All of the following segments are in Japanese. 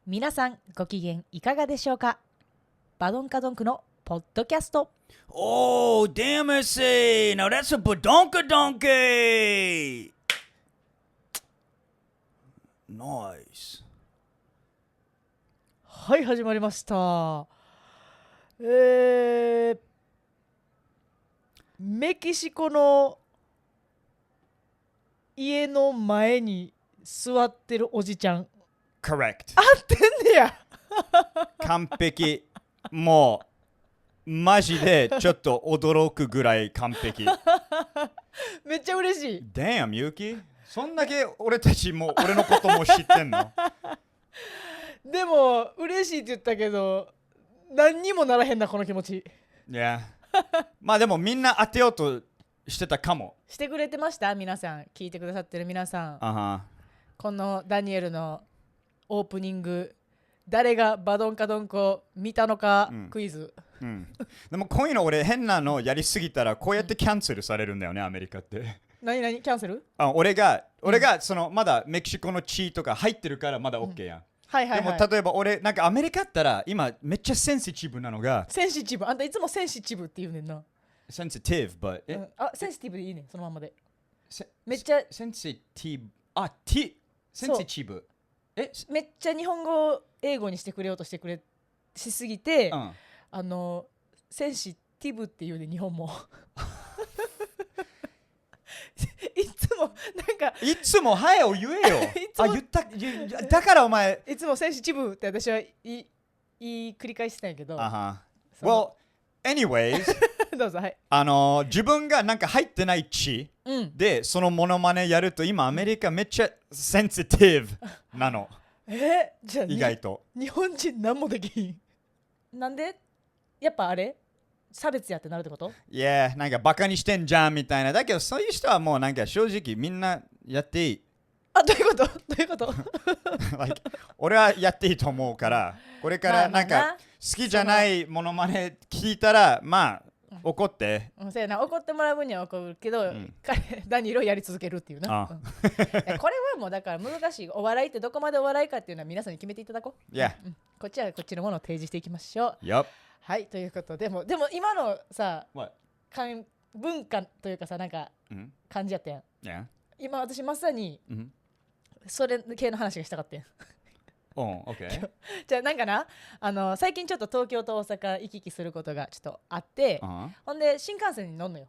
皆さんご機嫌いかがでしょうか。バドンカドンクのポッドキャスト。 Oh, damn it, say. Now that's a badonka donkey. Nice. はい、始まりました。メキシコの家の前に座ってるおじちゃん Correct. 合ってんねや。完璧。もう、マジでちょっと驚くぐらい完璧。めっちゃ嬉しい。 Damn, Yuki. そんだけ俺たちも俺のことも知ってんの？でも嬉しいって言ったけど何にもならへんな、この気持ち。いや。まあでもみんな当てようとしてたかも。してくれてました？皆さん、聞いてくださってる皆さん、あこのダニエルのオープニング、誰がバドンカドンコを見たのかクイズ、うん。でもこういうの俺変なのやりすぎたらこうやってキャンセルされるんだよね、アメリカって。何キャンセル？俺がそのまだメキシコの地とか入ってるからまだ OK やん。はいはいはい。でも例えば俺なんかアメリカだったら今めっちゃセンシティブなのがセンシティブ、あんたいつもセンシティブって言うねんな。sensitive but あ、センシティブでいいねん、そのままで。せめっちゃセンシティブセンシティブめっちゃ日本語を英語にしてくれようとしすぎて、センシティブっていうね、日本も。いつもなんかいつも早を言えよ。言っただからお前いつもセンシティブって私は言い繰り返してたんやけど。Well, anyways どうぞ。はい。自分がなんか入ってない地でそのモノマネやると今アメリカめっちゃセンシティブなの。じゃあ意外と日本人何もできん。なんで？やっぱあれ差別やってなるってこと？いや、なんかバカにしてんじゃんみたいな。だけどそういう人はもうなんか正直みんなやっていい。どういうことlike, 俺はやっていいと思うからこれからなんか好きじゃないモノマネ聞いたらまあ怒って、そうやな、怒ってもらう分には怒るけど、ダニエルをやり続けるっていうな。これはもうだから難しい。お笑いってどこまでお笑いかっていうのは皆さんに決めていただこう。こっちはこっちのものを提示していきましょう。はい、ということでも今のさ、文化というかさ、なんか感じやったやん。今私まさにそれ系の話がしたかったやん。Okay. じゃあなんかな、最近ちょっと東京と大阪行き来することがちょっとあって、ほんで新幹線に乗るのよ。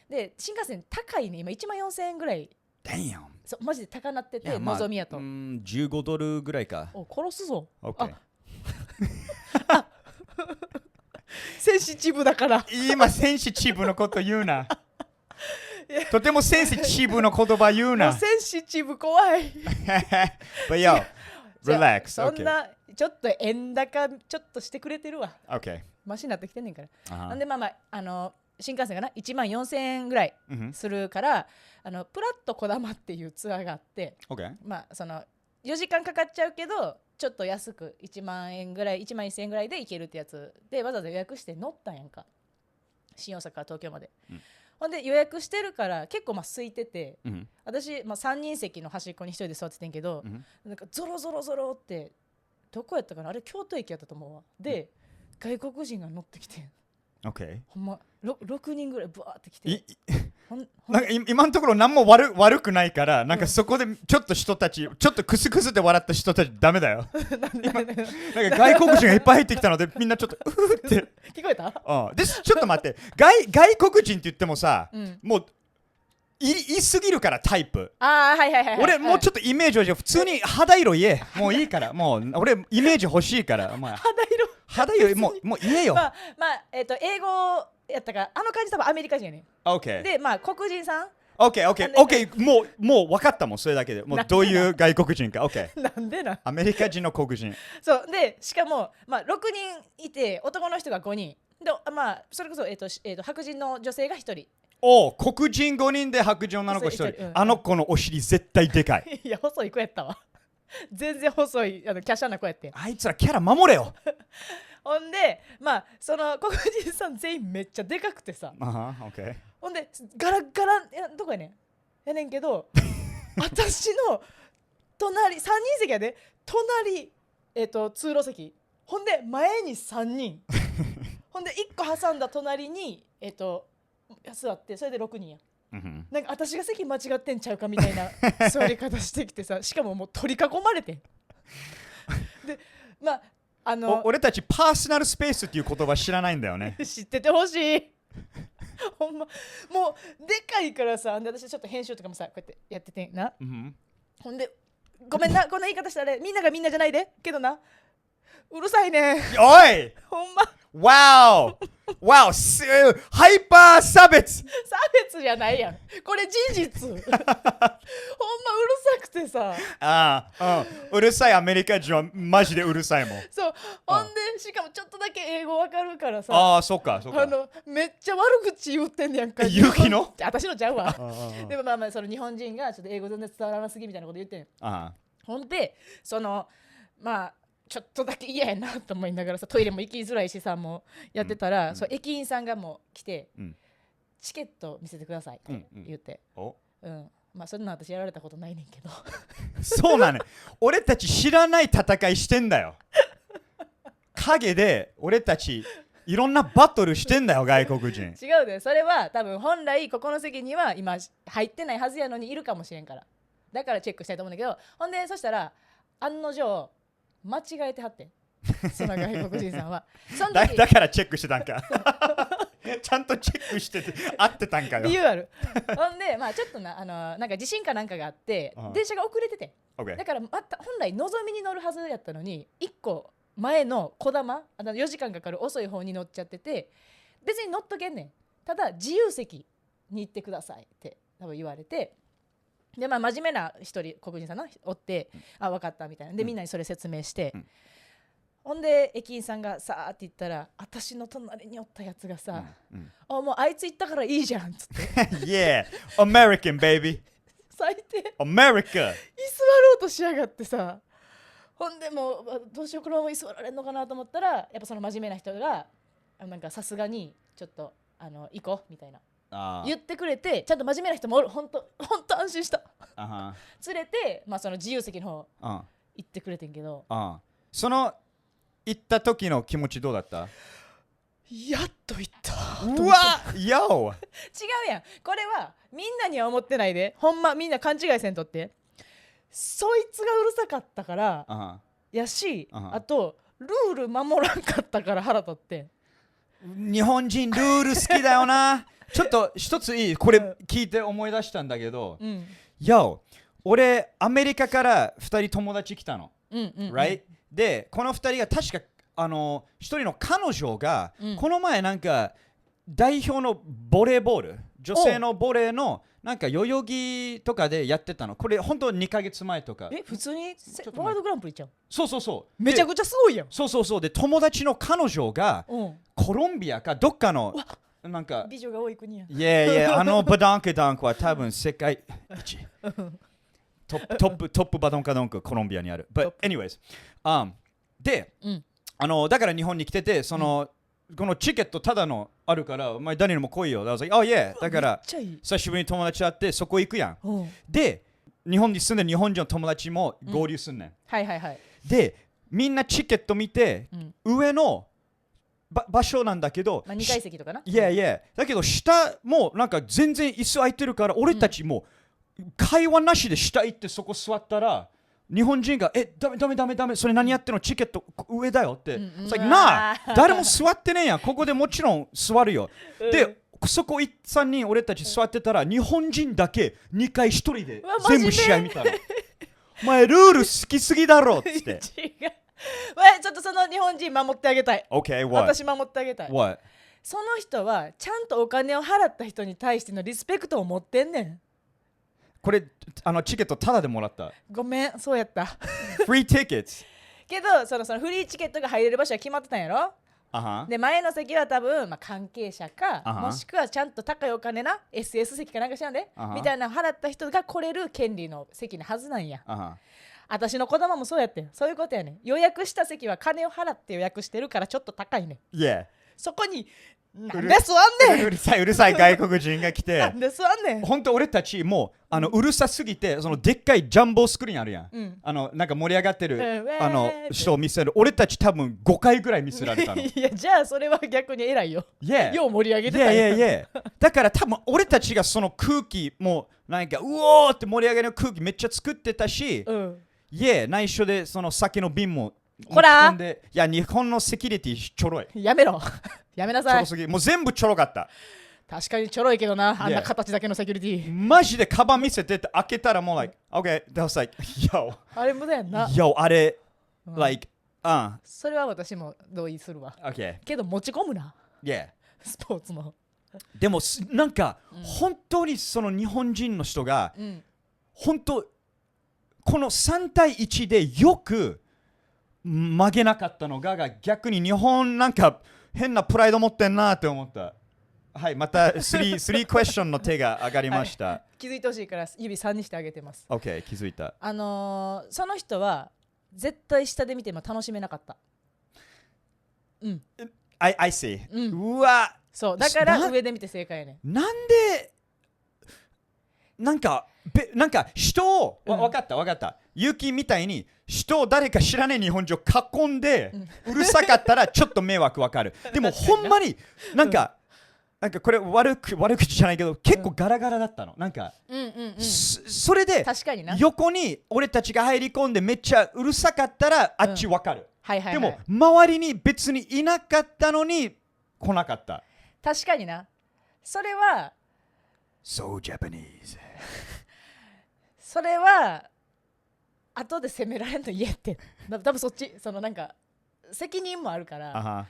で新幹線高いね、今14,000円ぐらい。Damn. そうマジで高なってて、のぞみやと15ドルぐらいか。殺すぞ。Okay. センシティブだから今センシティブのこと言うな。とてもセンシティブの言葉言うな。センシティブ怖い。But yo, relax. そんなちょっと円高ちょっとしてくれてるわ。Okay. マシになってきてんねんから。なんで新幹線がな14,000円ぐらいするから、プラッとこだまっていうツアーがあって、その4時間かかっちゃうけどちょっと安く1万円ぐらい、1万1000円ぐらいで行けるってやつでわざわざ予約して乗ったんやんか、新大阪から東京まで。ほんで予約してるから結構空いてて、私、3人席の端っこに一人で座っててんけど、なんかゾロゾロゾロってどこやったかな、あれ京都駅やったと思うわ。で、外国人が乗ってきてん。ほんま6人ぐらいブワーって来て、なんか今のところ何も悪くないから、なんかそこでちょっと人たちちょっとクスクスで笑った人たちダメだよ。なんか外国人がいっぱい入ってきたのでみんなちょっとうって聞こえた？でちょっと待って、外国人って言ってもさ、もう言い過ぎるからタイプ。俺もうちょっとイメージを普通に肌色言え。もういいから、もう俺イメージ欲しいから。肌色もう言えよ。英語やったからあの感じ多分アメリカ人やねん。で黒人さん。OK もう分かったもん、それだけで。もうどういう外国人か。OK なんでな。アメリカ人の黒人。そうで、しかも6人いて男の人が5人で、それこそ白人の女性が1人。黒人5人で白人女の子1人。あの子のお尻絶対でかい。いや細い子やったわ。全然細い華奢な子やって。あいつらキャラ守れよ。ほんでその黒人さん全員めっちゃでかくてさ、ほんでガラガラどこやねんやねんけど私の隣3人席やで、隣通路席、ほんで前に3人ほんで1個挟んだ隣に座って、それで6人や。なんか私が席間違ってんちゃうかみたいな座り方してきてさ、しかももう取り囲まれてで、まあ俺たちパーソナルスペースっていう言葉知らないんだよね知っててほしいほんまもうでかいからさ。で私ちょっと編集とかもさこうやってやっててんな、ほんでごめんなこんな言い方したらみんながみんなじゃないでけどな、うるさいねおいほんまわおハイパー差別じゃないやん、これ事実ほんまうるさくてさ。うるさいアメリカ人はマジでうるさいもん。そう、ほんでしかもちょっとだけ英語わかるからさ、そうかめっちゃ悪口言ってんねやんか。ゆきの私のちゃうわでもまあその日本人がちょっと英語全然伝わらなすぎみたいなこと言ってん。ほんでまあちょっとだけ嫌やなと思いながらさ、トイレも行きづらいしさ、もうやってたら、そう駅員さんがもう来て、チケット見せてくださいって言って、まあそんな私やられたことないねんけどそうなの、俺たち知らない戦いしてんだよ影で俺たちいろんなバトルしてんだよ外国人。違うで、それは多分本来ここの席には今入ってないはずやのにいるかもしれんから、だからチェックしたいと思うんだけど、ほんでそしたら案の定間違えてはってその外国人さんはその時だからチェックしてたんかちゃんとチェックしてて合ってたんかよ。理由あるほんでまあちょっとなんか地震かなんかがあって電車が遅れてて、だからまた本来のぞみに乗るはずやったのに1個前のこだま4時間かかる遅い方に乗っちゃってて、別に乗っとけんねん、ただ自由席に行ってくださいって多分言われて、でまあ真面目な一人黒人さんのおって、分かったみたいなでみんなにそれ説明して、ほんで駅員さんがさーって言ったら、私の隣におったやつがさ、もうあいつ行ったからいいじゃんっつってYeah, American baby 最低 America 居座ろうとしやがってさ。ほんでもうどうしようこのまま居座られんのかなと思ったら、やっぱその真面目な人がなんかさすがにちょっと行こうみたいな言ってくれて、ちゃんと真面目な人もおる。ほんと安心した連れて、まあ、その自由席の方行ってくれてんけど、その行った時の気持ちどうだった？やっと行ったうわよ違うやん、これはみんなには思ってないで、ほんまみんな勘違いせんとって。そいつがうるさかったからやし、あとルール守らんかったから腹立って。日本人ルール好きだよなちょっと一ついい？これ聞いて思い出したんだけど、俺アメリカから2人友達来たの、right？ でこの2人が確か1人の彼女が、この前なんか代表のボレーボール、女性のボレーのなんか代々木とかでやってたの。これ本当2ヶ月前とか。普通にワールドグランプリちゃう？そうめちゃくちゃすごいやん。そうで友達の彼女がコロンビアかどっかのなんか美女が多い国や。いやバドンクダンクは多分世界一トップバドンカドンクコロンビアにある。But anyways、で、だから日本に来てて、このチケットただのあるからお前誰にも来いよ。だから久しぶりに友達会ってそこ行くやん。で日本に住んでる日本人の友達も合流すんねん。でみんなチケット見て、上の場所なんだけど、2階席とかな。だけど下もなんか全然椅子空いてるから、俺たちも会話なしで下行ってそこ座ったら、日本人がダメそれ何やってんの、チケット上だよって、なあ誰も座ってねえやん、ここでもちろん座るよ、でそこ3人俺たち座ってたら、日本人だけ2回1人で全部試合見たのお前ルール好きすぎだろって違うちょっとその日本人守ってあげたい。私守ってあげたい。その人はちゃんとお金を払った人に対してのリスペクトを持ってんねん。これチケットタダでもらった。ごめん、そうやったフリーティケットけどそのフリーチケットが入れる場所は決まってたんやろ。で前の席は多分、関係者か、もしくはちゃんと高いお金な SS 席かなんかしらんで、みたいな払った人が来れる権利の席のはずなんや。私の子供もそうやってん。そういうことやねん。予約した席は金を払って予約してるからちょっと高いねん。そこになんで座んねん。うるさい外国人が来てなんで座んねん。本当俺たちもううるさすぎてそのでっかいジャンボスクリーンあるやん、なんか盛り上がってる、人を見せる俺たち多分5回ぐらい見せられたのいやじゃあそれは逆に偉いよ、よう盛り上げてたんやだから多分俺たちがその空気もなんかうおーって盛り上げる空気めっちゃ作ってたし、内緒でその酒の瓶もほらいや日本のセキュリティちょろい。やめろやめなさい。ちょろすぎもう全部ちょろかった。確かにちょろいけどな、あんな形だけのセキュリティ。マジでカバン見せてって開けたらもうlike OK that was like yo あれ無駄やんな。あれ、like それは私も同意するわ。けど持ち込むな。スポーツの。でもなんか、本当にその日本人の人が、本当この3対1でよく曲げなかったのが逆に日本なんか変なプライド持ってんなって思った。はい、また3クエスチョンの手が上がりました。気づいてほしいから指3にしてあげてます。OK、気づいた。その人は絶対下で見ても楽しめなかった。I see、うわそうだから上で見て正解やね。なんでなんか人を分かったユキみたいに人を誰か知らない日本人を囲んで、うるさかったらちょっと迷惑わかるでもほんまになんかこれ悪口じゃないけど結構ガラガラだったの。なんか、それで横に俺たちが入り込んでめっちゃうるさかったらあっちわかる、でも周りに別にいなかったのに来なかった。確かにな。それは So Japanese それは後で責められんの言えって多分そっちそのなんか責任もあるから、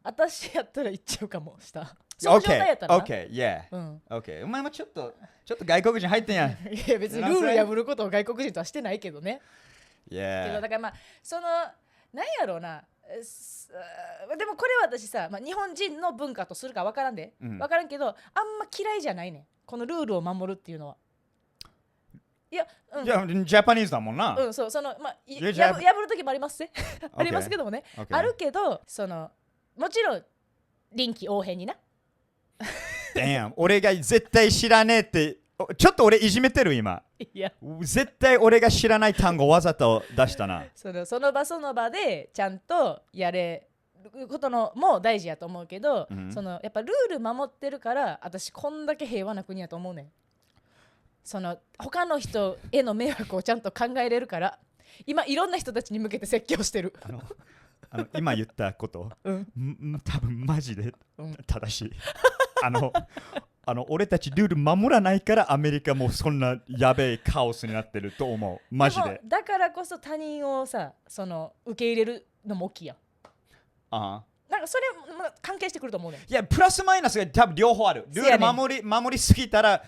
私やったら言っちゃうかもしたその状態やったらな。OK、お前もちょっと外国人入ってんやん。いや別にルール破ることを外国人とはしてないけどね。けどだからまあその何やろうな、でもこれは私さ、日本人の文化とするか分からんで、分からんけどあんま嫌いじゃないねんこのルールを守るっていうのは。いや、ジャパニーズだもんな。そうその破る時もありますねありますけどもね、あるけどそのもちろん臨機応変になDamn 俺が絶対知らねえってちょっと俺いじめてる今。いや絶対俺が知らない単語わざと出したなその場その場でちゃんとやれることのも大事やと思うけど、そのやっぱルール守ってるから私こんだけ平和な国やと思うねん。その他の人への迷惑をちゃんと考えれるから今いろんな人たちに向けて説教してる。今言ったこと、多分マジで正しい。俺たちルール守らないからアメリカもそんなやべえカオスになってると思う。マジで。だからこそ他人をさその受け入れるのも大きいやん。なんかそれ関係してくると思うね。いやプラスマイナスが多分両方ある。ルール守りすぎたら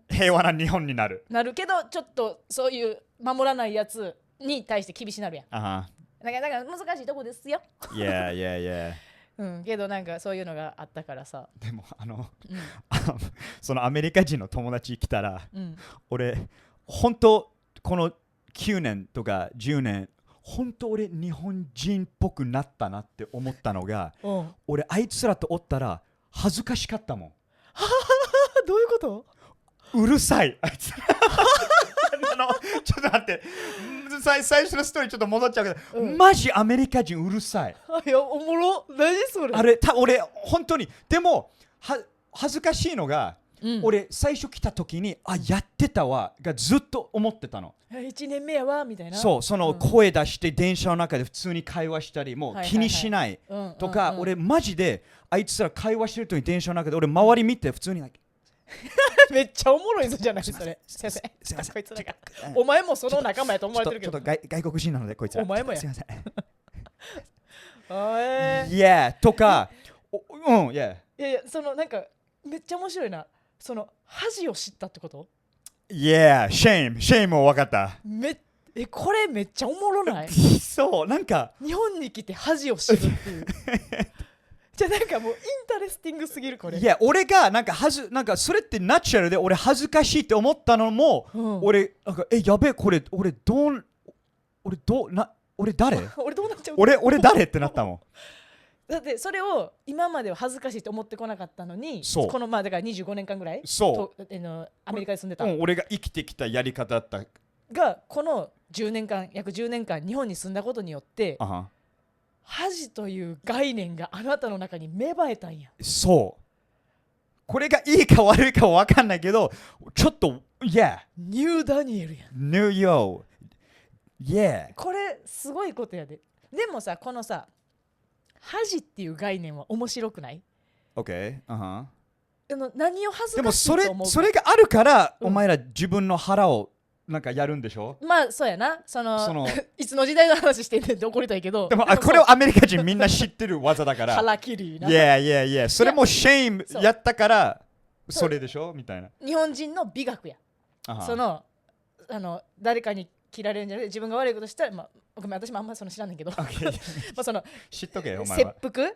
平和な日本になる。なるけどちょっとそういう守らないやつに対して厳しなるやん。だから難しいとこですよ。いやけどなんかそういうのがあったからさ。でもそのアメリカ人の友達来たら、俺本当この9年とか10年本当俺日本人っぽくなったなって思ったのが、俺あいつらとおったら恥ずかしかったもん。どういうこと？うるさいあいつらちょっと待って最初のストーリーちょっと戻っちゃうけど、マジアメリカ人うるさい。いやおもろ何それ。俺本当にでも恥ずかしいのが、俺最初来た時にやってたわがずっと思ってたの。1年目やわみたいな。その声出して電車の中で普通に会話したりもう気にしないとか、俺マジであいつら会話してる時に電車の中で俺周り見て普通にめっちゃおもろいぞじゃないそれ。すいませんこいつらがお前もその仲間やと思われてるけど、ちょっと外国人なのでこいつらお前もや。すいませんいやとかいやそのなんかめっちゃ面白いな。その恥を知ったってこと？シェイムも分かった。これめっちゃおもろない？そうなんか日本に来て恥を知るっていうじゃあなんかもうインタレスティングすぎるこれ。いや俺がなんかそれってナチュラルで俺恥ずかしいって思ったのも、俺なんかやべえこれ俺誰俺どうなっちゃう？俺誰ってなったもん。だってそれを今までは恥ずかしいと思ってこなかったのに、このまあだから25年間ぐらいアメリカで住んでた、俺が生きてきたやり方だったがこの10年間約10年間日本に住んだことによって、恥という概念があなたの中に芽生えたんや。そうこれがいいか悪いかは分かんないけどちょっとニューダニエルやん。ニューヨーこれすごいことやで。でもさこのさ恥っていう概念は面白くない？ OK、何を恥ずかしいと思うか。でもそれがあるから、お前ら自分の腹をなんかやるんでしょ。まあそうやな。そのいつの時代の話してんねんって怒りたいけど、でもこれをアメリカ人みんな知ってる技だから腹切りな。それもシェイムやったからそれでしょみたいな。日本人の美学や。誰かに切られるんじゃなくて自分が悪いことしたら、ごめん私もあんまり知らんねんけど知っとけよお前は。切腹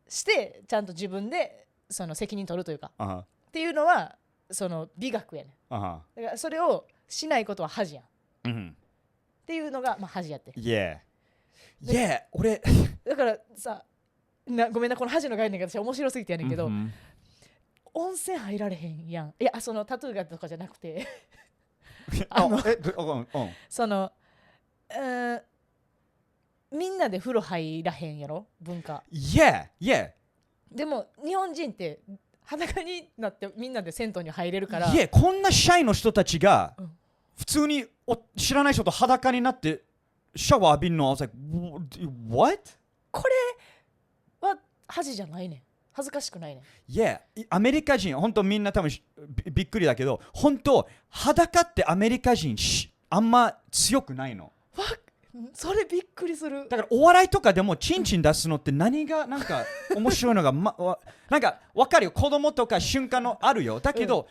してちゃんと自分で責任取るというかっていうのは美学やねん。だからそれをしないことは恥やん、っていうのが恥やって。俺だからさごめんなこの恥の概念が私面白すぎてやねんけど、温泉入られへんやん。いやタトゥーがとかじゃなくてみんなで風呂入らへんやろ文化。でも日本人って裸になってみんなで銭湯に入れるから。こんなシャイの人たちが普通に知らない人と裸になってシャワー浴びるのは I was like what？ これは恥じゃないねん。恥ずかしくないね。アメリカ人本当みんな多分びっくりだけど本当裸ってアメリカ人あんま強くないの。それびっくりする。だからお笑いとかでもチンチン出すのって何がなんか面白いのが、なんか分かるよ。子供とか瞬間のあるよ。だけど、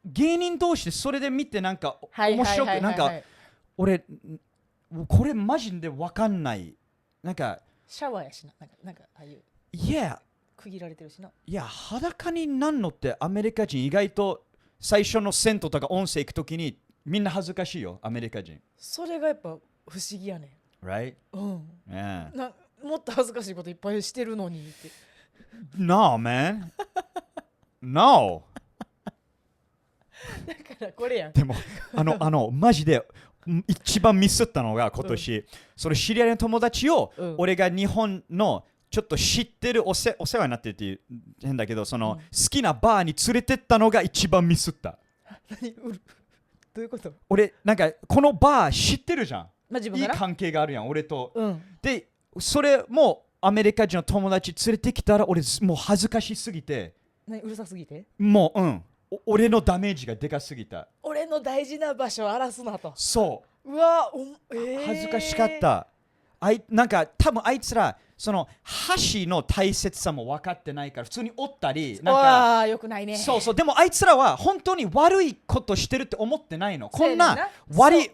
芸人同士でそれで見てなんか面白くなんか俺これマジで分かんない。なんかシャワーやしな。なんかああいう区切られてるしな。裸になんのってアメリカ人意外と最初の銭湯とか温泉行くときにみんな恥ずかしいよアメリカ人。それがやっぱ不思議やねん。Right？もっと恥ずかしいこといっぱいしてるのにって。No, man. No. だからこれやん。でもマジで一番ミスったのが今年、その知り合いの友達を、俺が日本のちょっと知ってるお世話になってるっていう変だけど好きなバーに連れてったのが一番ミスった。どういうこと？俺なんかこのバー知ってるじゃん、自分いい関係があるやん俺と、でそれもアメリカ人の友達連れてきたら俺もう恥ずかしすぎて。うるさすぎてもう俺のダメージがでかすぎた。俺の大事な場所を荒らすなと。そうわ、恥ずかしかった。なんか多分あいつら箸の大切さも分かってないから普通に折ったりなんかよくないね。でもあいつらは本当に悪いことしてるって思ってないの。こんな割り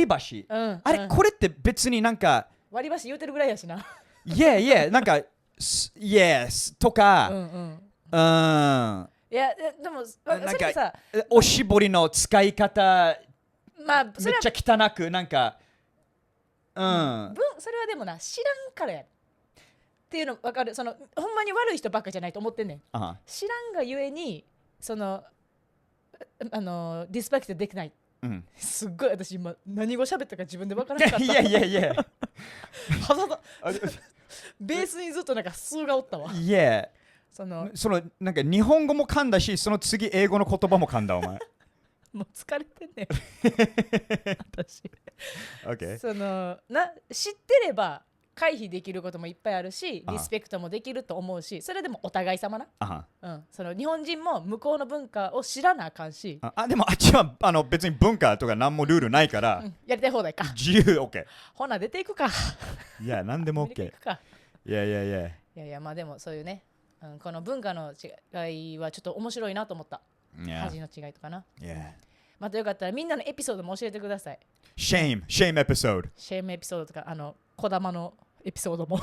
箸、あれこれって別になんか割り箸言うてるぐらいやしな。なんかとかいやでもなんかおしぼりの使い方めっちゃ汚くなんかそれはでもな知らんからやっていうの分かる。ほんまに悪い人ばっかじゃないと思ってんねん。知らんがゆえにディスペクトできない、すっごい私今何語喋ったか自分で分からなかった。ベースにずっとなんか数がおったわ。なんか日本語も噛んだしその次英語の言葉も噛んだお前。もう疲れてんねん私。知ってれば回避できることもいっぱいあるしリスペクトもできると思うし、それでもお互い様な。日本人も向こうの文化を知らなあかんし。でもあっちは別に文化とか何もルールないから、やりたい放題か。自由 OK。ほな出ていくか。いや何でも OK。いやまあでもそういうね、この文化の違いはちょっと面白いなと思った。恥の違いとかな。またよかったらみんなのエピソードも教えてください。シェイムエピソード。シェイムエピソードとか、小玉のエピソードも